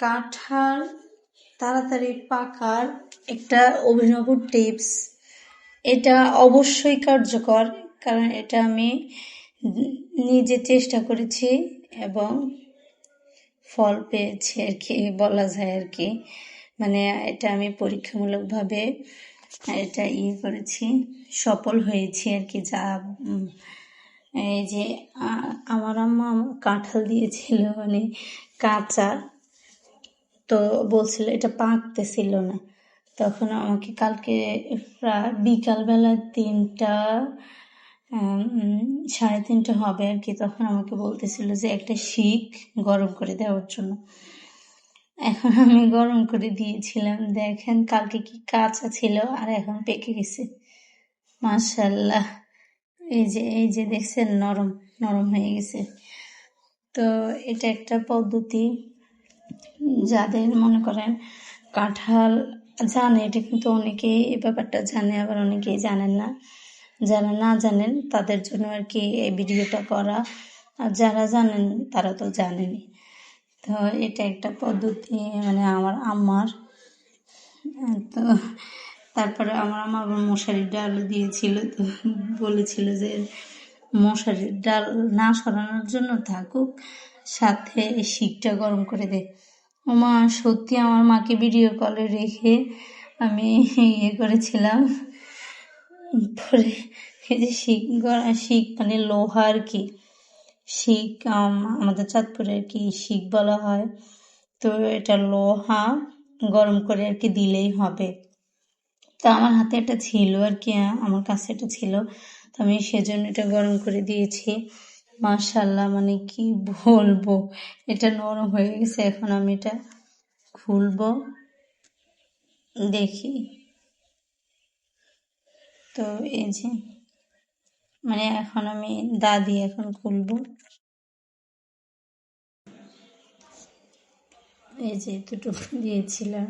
কাঁঠাল তাড়াতাড়ি পাকার একটা অভিনব টিপস, এটা অবশ্যই কার্যকর, কারণ এটা আমি নিজে চেষ্টা করেছি এবং ফল পেয়েছি আর কি বলা যায় আর কি। মানে এটা আমি পরীক্ষামূলকভাবে এটা করেছি, সফল হয়েছি আর কি। যা এই যে আমার আম্মা কাঁঠাল দিয়েছিল মানে কাঁচা, তো বলছিল এটা পাকতেছিল না। তখন আমাকে কালকে প্রায় বিকালবেলা 3টা 3:30 হবে আর কি, তখন আমাকে বলতেছিল যে একটা শিক গরম করে দেওয়ার জন্য। এখন আমি গরম করে দিয়েছিলাম, দেখেন কালকে কি কাঁচা ছিল আর এখন পেকে গেছে মাশাআল্লাহ। এই যে দেখছেন নরম নরম হয়ে গেছে। তো এটা একটা পদ্ধতি, যাদের মনে করেন কাঁঠাল জানে, এটা কিন্তু অনেকেই এই ব্যাপারটা জানে, আবার অনেকেই জানেন না। যারা না জানেন তাদের জন্য আর কি এই ভিডিওটা করা, আর যারা জানেন তারা তো জানেনই। তো এটা একটা পদ্ধতি মানে আমার আম্মার। তো তারপরে আমার আম্মা আবার মশারির ডালও দিয়েছিল, তো বলেছিল যে মশারির ডাল না সরানোর জন্য থাকুক, সাথে শিকটা গরম করে দে। মা সত্যি আমার মাকে ভিডিও কলে রেখে আমি করেছিলাম। পরে এই যে শিক মানে লোহা আর কি, শিক আমাদের চাঁদপুরে আর কি শিক বলা হয়। তো এটা লোহা গরম করে আর কি দিলেই হবে। তো আমার হাতে এটা ছিল আর কি, আমার কাছে এটা ছিল, তো আমি সেজন্য এটা গরম করে দিয়েছি। মাশাআল্লাহ, মানে কি বলবো, এটা নরম হয়ে গেছে। এখন আমি এটা খুলবো, দেখি। তো এই যে মানে এখন আমি দা দিয়ে এখন খুলবো। এই যে এতটুকু দিয়েছিলাম,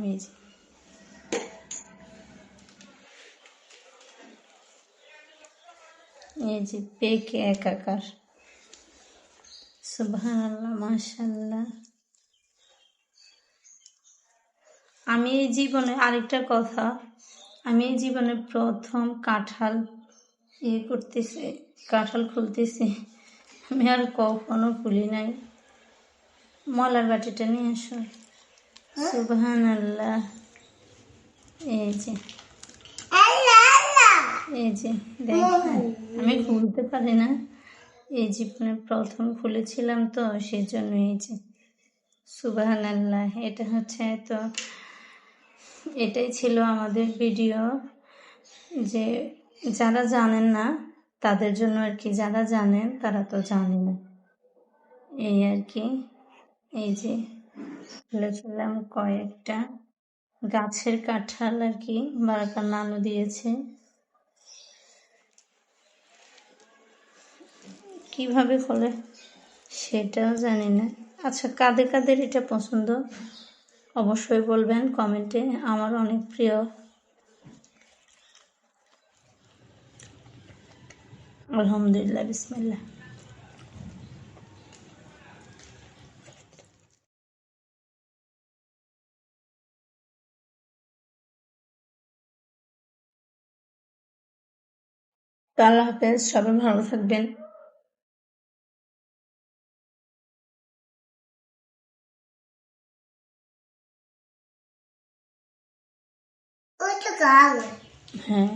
এই যে পেকে একাকার। সুবহানাল্লাহ, মাশাআল্লাহ। আমি এই জীবনে আরেকটা কথা, আমি এই জীবনে প্রথম কাঁঠাল করতেছি, কাঁঠাল খুলতেছি। আমি আর কখনো খুলি নাই। মলার বাটিটা নিয়ে আসো। সুবহানাল্লাহ। এই যে দেখেন আমি খুলতে পারি না, এই জীবনে প্রথম খুলেছিলাম তো সেই জন্য। এই যে সুবহানাল্লাহ, এটা হচ্ছে। তো এটাই ছিল আমাদের ভিডিও, যে যারা জানেন না তাদের জন্য আর কি, যারা জানেন তারা তো জানে না, এই আর কি। এই যে খুলেছিলাম কয়েকটা গাছের কাঁঠাল আর কি, বারাকার নানু দিয়েছে। কিভাবে খোলে সেটাও জানি না। আচ্ছা, কাদের কাদের এটা পছন্দ অবশ্যই বলবেন কমেন্টে, আমার অনেক প্রিয়। আলহামদুলিল্লাহ, বিসমিল্লাহ। আল্লাহ হাফেজ, সবাই ভালো থাকবেন। হ্যাঁ।